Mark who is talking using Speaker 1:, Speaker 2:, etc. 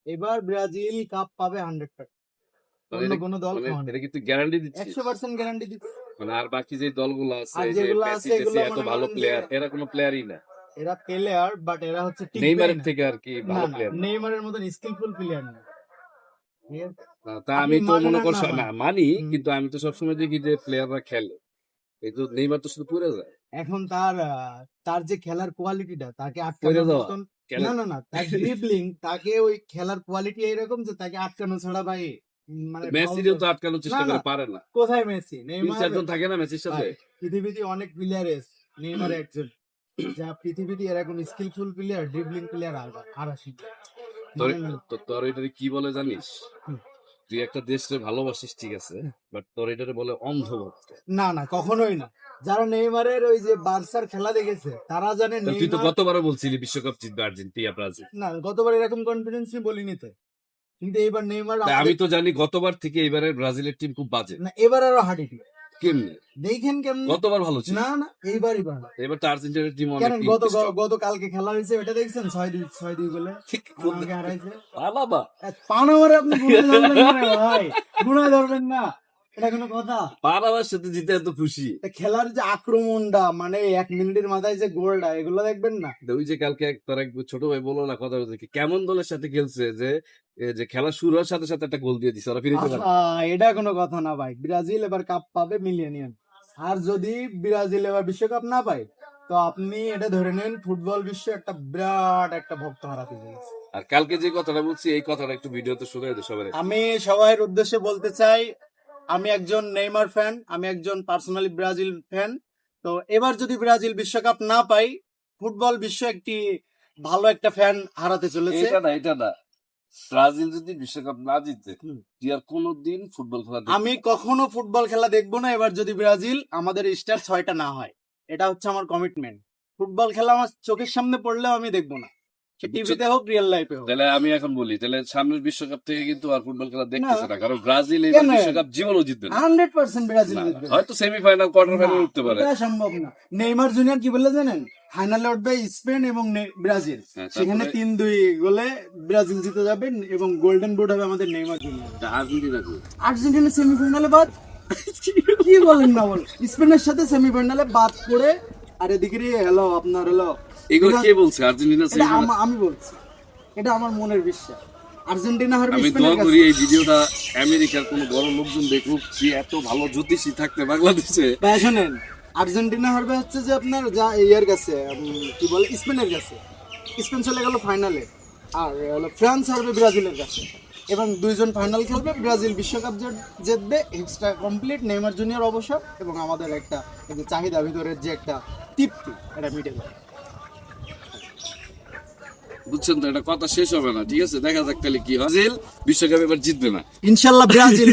Speaker 1: এবার Brazil cup পাবে 100%। অন্য কোনো দল পাবে না।
Speaker 2: এটা কিন্তু গ্যারান্টি দিচ্ছি
Speaker 1: 100% গ্যারান্টি দিচ্ছে।
Speaker 2: মানে আর বাকি যে দলগুলো আছে
Speaker 1: আর
Speaker 2: এই যে
Speaker 1: যেগুলো
Speaker 2: মেসি
Speaker 1: আছে এগুলো
Speaker 2: এত
Speaker 1: মনে
Speaker 2: ভালো
Speaker 1: করেন যে
Speaker 2: প্লেয়ার এরা কোনো প্লেয়ারই না
Speaker 1: এরা প্লেয়ার, বাট এরা হচ্ছে টিকবেই
Speaker 2: নেইমারের
Speaker 1: না।
Speaker 2: থেকে আর কি
Speaker 1: না
Speaker 2: ভালো
Speaker 1: না,
Speaker 2: প্লেয়ার
Speaker 1: নেইমারের মতন স্কিলফুল প্লেয়ার না। ঠিক আছে?
Speaker 2: তা
Speaker 1: আপনি
Speaker 2: আমি তো
Speaker 1: মানেন
Speaker 2: মনে
Speaker 1: আর
Speaker 2: করছি
Speaker 1: না
Speaker 2: না
Speaker 1: মানেন।
Speaker 2: মানি
Speaker 1: হুম।
Speaker 2: কিন্তু আমি তো সবসময় দেখি যে প্লেয়াররা খেলে এই তো নেইমার তো শুধু পড়ে যায়
Speaker 1: এখন তার যে খেলার কোয়ালিটিটা তাকে
Speaker 2: পড়ে
Speaker 1: আটকানোর
Speaker 2: যাওয়া
Speaker 1: মতন।
Speaker 2: খেলে
Speaker 1: না না না, তার ড্রিবলিং, তাকে ওই খেলার কোয়ালিটি এইরকম যে তাকে আটকানো ছাড়া ভাই মানে ফাউল।
Speaker 2: মেসিও তো আটকানোর
Speaker 1: না
Speaker 2: চেষ্টা
Speaker 1: না,
Speaker 2: করে পারে না
Speaker 1: কোথায় মেসি?
Speaker 2: তিন
Speaker 1: নেইমার
Speaker 2: চারজন থাকে না মেসির সাথে
Speaker 1: ভাই, পৃথিবীতে অনেক প্লেয়ার আছে, নেইমার একজন, যা পৃথিবীতে এরকম স্কিলফুল প্লেয়ার, ড্রিবলিং প্লেয়ার আর আসি
Speaker 2: তোর
Speaker 1: মানে না।
Speaker 2: তোর এটারে কি বলে জানিস
Speaker 1: হুম।
Speaker 2: তুই একটা দেশকে ভালোবাসিস ঠিক আছে বাট তোর এটারে বলে অন্ধভক্ত
Speaker 1: না না, কখনোই না। যারা নেইমারের ওই যে বার্সার খেলা দেখেছে তারা জানে
Speaker 2: তা তুই তো
Speaker 1: নেইমার।
Speaker 2: গতবারও বলছিলি বিশ্বকাপ জিতবে আর্জেন্টিনা ব্রাজিল
Speaker 1: না, গতবার এরকম কনফিডেন্স বলিনি তো, কিন্তু এইবার নেইমার
Speaker 2: তাই আমি
Speaker 1: আমাদের।
Speaker 2: তো জানি গতবার থেকে এবারে ব্রাজিলের টিম খুব বাজে
Speaker 1: না, এবার আরো হাঁটি
Speaker 2: কেমনে
Speaker 1: দেখেন কেমন।
Speaker 2: গতবার ভালো ছিল
Speaker 1: না না, এইবারই ভালো।
Speaker 2: এবার তো আর্জেন্টিনার টিম
Speaker 1: কেন
Speaker 2: অনেক
Speaker 1: গত কালকে খেলা হয়েছে ওটা দেখছেন? 6-2 বলে আমাকে হারাইছে।
Speaker 2: বাবা
Speaker 1: পানামারে আপনি গুণা ধরবেন না রে ভাই, গুণা ধরবেন না, এটা কোনো কথা?
Speaker 2: পারাবার সাথে জিতে এত খুশি
Speaker 1: তা খেলার যে আক্রমণটা, মানে 1 মিনিটের মাথায় যে গোলটা, এগুলো দেখবেন না?
Speaker 2: ওই যে কালকে তোর এক ছোট ভাই বললো না কথা বলতে কেমন দলের সাথে খেলছে যে যে খেলা শুরু হওয়ার সাথে সাথে একটা গোল দিয়ে দিছে ওরা ফিরে যেতে পারে
Speaker 1: এটা কোনো কথা না ভাই। ব্রাজিল এবার কাপ পাবে মিলিয়নিয়ান। আর যদি ব্রাজিল এবার বিশ্বকাপ না পায়, তো আপনি এটা ধরে নেন ফুটবল বিশ্ব একটা বিরাট একটা ভক্ত হারাতে চলেছে।
Speaker 2: আর কালকে যে কথাটা বলছি এই কথাটা একটু ভিডিওতে শুনে দে সবাই
Speaker 1: আমি সবার উদ্দেশ্যে বলতে চাই, আমি একজন নেইমার ফ্যান, আমি একজন পার্সোনালি ব্রাজিল ফ্যান। তো এবার যদি ব্রাজিল বিশ্বকাপ না পাই, ফুটবল বিশ্ব একটি ভালো একটা ফ্যান হারাতে চলেছে।
Speaker 2: এটা না ব্রাজিল যদি বিশ্বকাপ না জিতে তুই আর কোনোদিন ফুটবল খেলা
Speaker 1: আমি কখনো ফুটবল খেলা দেখবো না এবার যদি ব্রাজিল আমাদের স্টার 6টা না হয়। এটা হচ্ছে আমার কমিটমেন্ট। ফুটবল খেলা আমার চোখের সামনে পড়লেও আমি দেখবো না, সে টিভিতে হোক রিয়েল লাইফে হোক।
Speaker 2: তাহলে আমি এখন বলি তাহলে সামনের বিশ্বকাপ থেকে কিন্তু আর ফুটবল খেলা দেখতেছে
Speaker 1: না।
Speaker 2: না কারণ ব্রাজিল
Speaker 1: কেন?
Speaker 2: এবার বিশ্বকাপ জীবনও জিতবে না
Speaker 1: 100% ব্রাজিল
Speaker 2: না,
Speaker 1: জিতবে।
Speaker 2: হয়তো সেমিফাইনাল কোয়ার্টার ফাইনাল উঠতে পারে
Speaker 1: এটা সম্ভব না। নেইমার জুনিয়র কি বলে জানেন? ফাইনালে উঠবে স্পেন এবং ব্রাজিল,
Speaker 2: হ্যাঁ,
Speaker 1: সেখানে
Speaker 2: তারপরে?
Speaker 1: 3-2 গোলে ব্রাজিল জিতে যাবে এবং গোল্ডেন বুট হবে আমাদের নেইমার জুনিয়র।
Speaker 2: তা আর্জেন্টিনা কই?
Speaker 1: আর্জেন্টিনা সেমিফাইনালে বাদ। কি বলেন না বল, স্পেনের সাথে সেমিফাইনালে বাদ করে। আর এদিকে হ্যালো আপনার হলো
Speaker 2: এগুলো কে বলছে আর্জেন্টিনা
Speaker 1: এটা
Speaker 2: সেমিফাইনাল
Speaker 1: আমি বলছি, এটা আমার মনের বিশ্বাস। আর্জেন্টিনা হারবে
Speaker 2: আমি
Speaker 1: স্পেনের
Speaker 2: দোয়া
Speaker 1: কাছে।
Speaker 2: করি এই ভিডিওটা আমেরিকার কোনো বড় লোকজন দেখুক যে এত ভালো জ্যোতিষী থাকতে বাংলাদেশে
Speaker 1: ভাই শোনেন, আর্জেন্টিনা হারবে হচ্ছে যে আপনার যা ইয়ার কাছে কি বলে স্পেনের কাছে। স্পেন চলে গেল ফাইনালে। আর হলো ফ্রান্স হারবে ব্রাজিলের কাছে এবং দুইজন ফাইনাল খেলবে। ব্রাজিল বিশ্বকাপ জিতবে, এক্সট্রা কমপ্লিট, নেইমার জুনিয়র অবসর এবং আমাদের একটা এই যে চাহিদা ভিতরের যে একটা তৃপ্তি, এটা মিটে যাবে।
Speaker 2: বুঝছেন তো এটা কথা শেষ হবে না ঠিক আছে দেখা যাক তাহলে কি হয় ব্রাজিল বিশ্বকাপ এবার জিতবে না
Speaker 1: ইনশাল্লাহ ব্রাজিল